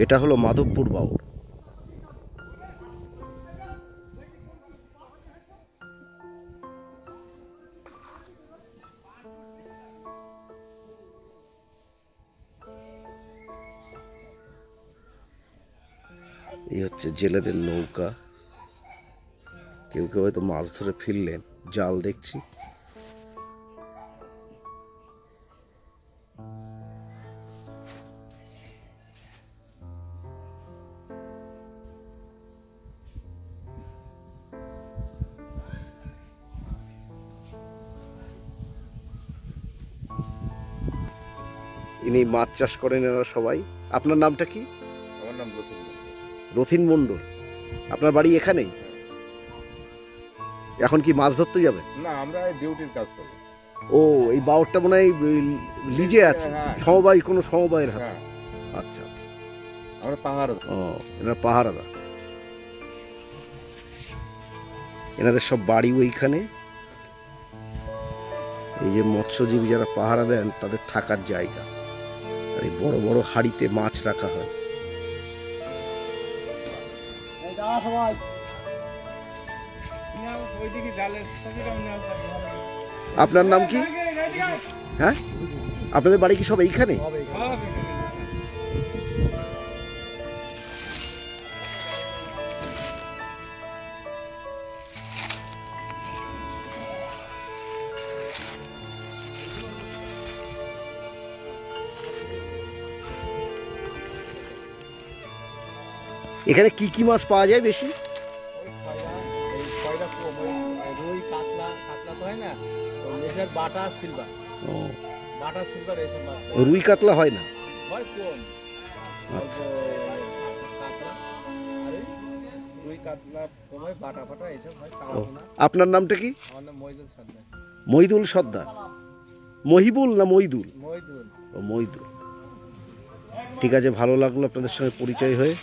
এটা হলো মাধবপুর বাউর। এই হচ্ছে জেলেদের নৌকা, কেউ কেউ হয়তো মাছ ধরে ফিরলেন, জাল দেখছি। ইনি মাছ চাষ করেন এরা সবাই। আপনার নামটা কি? আমার নাম রথিন। রথিন মণ্ডল। আপনার বাড়ি এখানেই? এখন কি মাছ ধরতে যাবে? না, আমরা ডিউটির কাজ করি। ও, এই বাউরটা মনে হয় লিজে আছে, হ্যাঁ। সমবায়, কোনো সমবায়ের হাতে। হ্যাঁ, আচ্ছা আচ্ছা। আমরা পাহাড়। ও, এনারা পাহারাদা। এনাদের সব বাড়ি ওইখানে। এই যে মৎস্যজীবী যারা পাহারা দেন তাদের থাকার জায়গা। আর এই বড় বড় হাঁড়িতে মাছ রাখা হয়। আপনার নাম কি? হ্যাঁ, আপনাদের বাড়ি কি সব এইখানে? এখানে কি কি মাছ পাওয়া যায় বেশি? রুই, কাতলা, কাতলা তো হয় না, বাটা, সিলভার। ও, বাটা, সিলভার এইসব মাছ রুই কাতলা হয় না? হয় কম। আচ্ছা। কাতলা আর রুই, কাতলা কম হয়, বাটা ফাটা এইসব হয়। ও, আপনার নামটা কি? আমার নাম মহিদুল সর্দার। মহিদুল সর্দার। মহিবুল না মইদুল? মহিদুল। ও, মইদুল। ঠিক আছে, ভালো লাগলো আপনাদের সঙ্গে পরিচয় হয়ে।